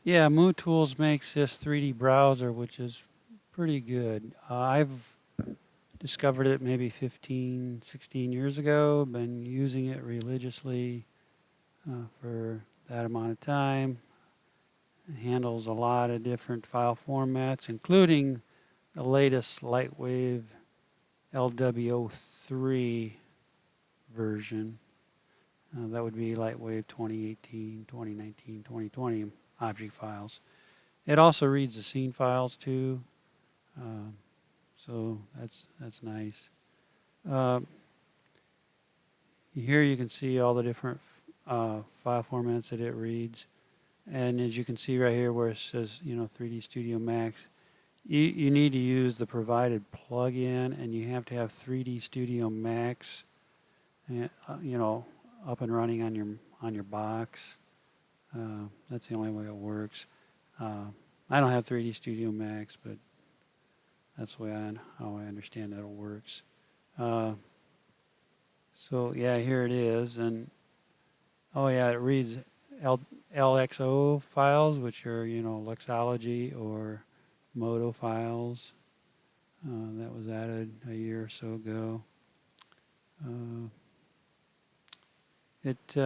Yeah, Mootools makes this 3D browser, which is pretty good. I've discovered it maybe 15, 16 years ago, been using it religiously for that amount of time. It handles a lot of different file formats, including the latest Lightwave LWO3 version. That would be Lightwave 2018, 2019, 2020 object files. It also reads the scene files too, uh, so that's nice. Uh, Here you can see all the different file formats that it reads, and as you can see right here where it says 3D Studio Max, you need to use the provided plugin, and you have to have 3D Studio Max, you know, up and running on your box. That's the only way it works. Uh, I don't have 3D Studio Max, but that's the way how I understand that it works. Uh, so yeah, here it is, and oh yeah, it reads L- LXO files, which are Lexology or Moto files. That was added a year or so ago. Uh, it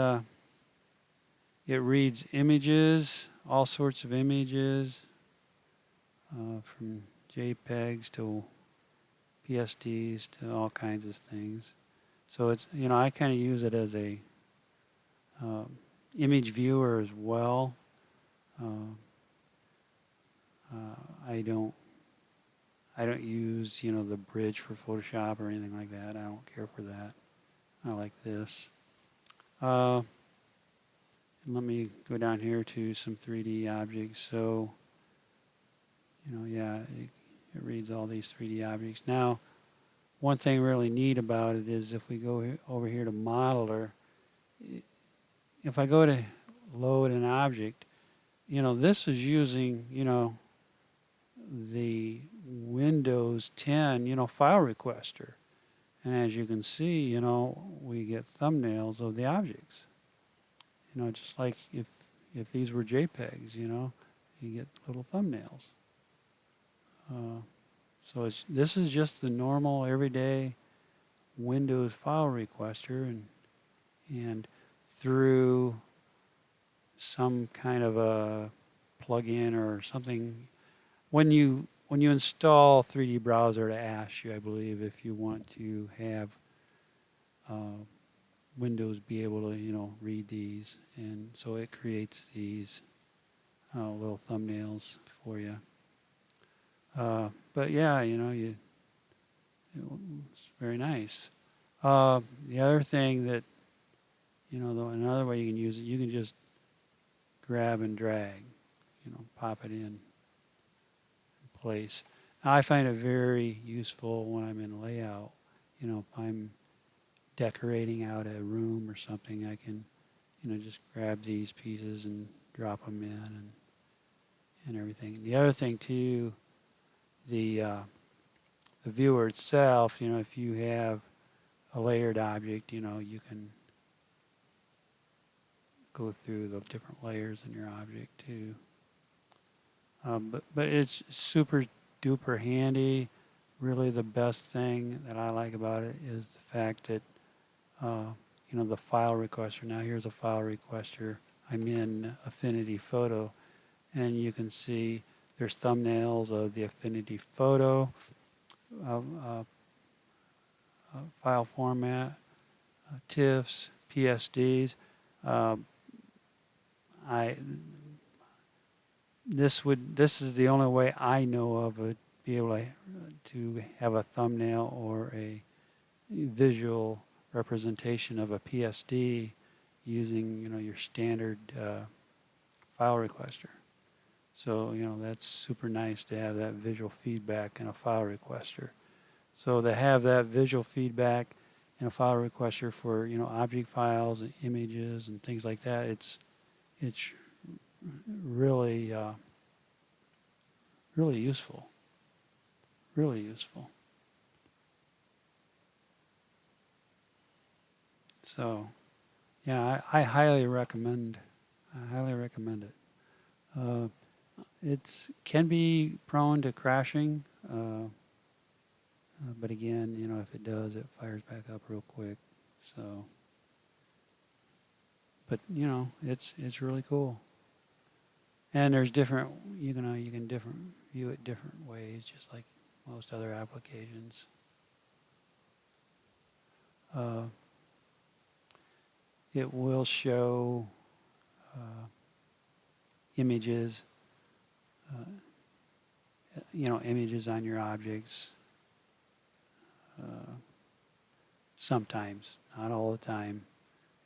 it reads images, all sorts of images, from JPEGs to PSDs to all kinds of things. So it's I kind of use it as a um, image viewer as well. Uh, I don't use the bridge for Photoshop or anything like that. I don't care for that. I like this. Uh, and let me go down here to some 3D objects. So yeah, it reads all these 3D objects. Now, one thing really neat about it is if we go over here to Modeler, if I go to load an object, this is using the Windows 10 file requester. And as you can see, we get thumbnails of the objects. Just like if these were JPEGs, you get little thumbnails. Uh, so this is just the normal everyday Windows file requester, and through some kind of a plugin or something, when you install 3D browser, to ask you, I believe, if you want to have uh, Windows be able to read these, and so it creates these little thumbnails for you. But yeah, it's very nice. The other thing that another way you can use it, you can just grab and drag, pop it in place. I find it very useful when I'm in layout. If I'm decorating out a room or something, I can just grab these pieces and drop them in, and everything. The other thing too, the uh, the viewer itself, if you have a layered object, you can go through the different layers in your object too. But it's super duper handy. Really, the best thing that I like about it is the fact that uh, the file requester. Now here's a file requester. I'm in Affinity Photo, and you can see there's thumbnails of the Affinity Photo file format, TIFFs, PSDs. Uh, I this is the only way I know of it be able to have a thumbnail or a visual representation of a PSD using your standard file requester. So that's super nice to have that visual feedback in a file requester. So to have that visual feedback in a file requester for object files and images and things like that, it's really really useful, really useful. So yeah, I highly recommend it. Uh, it's can be prone to crashing, but again, if it does, it fires back up real quick. So, but it's really cool. And there's different, you can different view it different ways, just like most other applications. Uh, it will show uh, images, uh, images on your objects. Uh, Sometimes, not all the time.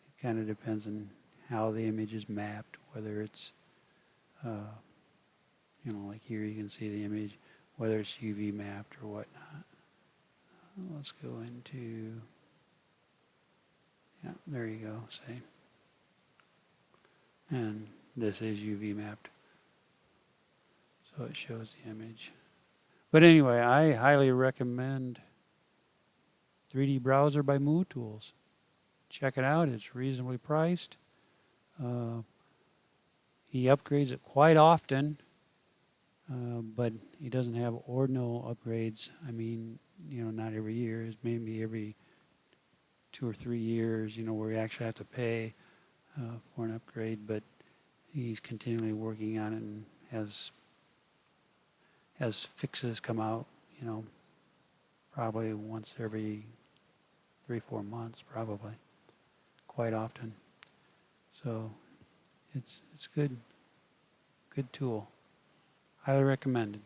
It kind of depends on how the image is mapped, whether it's, uh, like here you can see the image, whether it's UV mapped or whatnot. Let's go into, yeah, there you go, see. And this is UV mapped, so it shows the image. But anyway, I highly recommend 3D Browser by Mootools. Check it out. It's reasonably priced. Uh, he upgrades it quite often, but he doesn't have ordinal upgrades. I mean, not every year. It's maybe every 2 or 3 years, where you actually have to pay for an upgrade. But he's continually working on it and has fixes come out, probably once every 3 or 4 months, probably, quite often. So it's good tool. Highly recommended.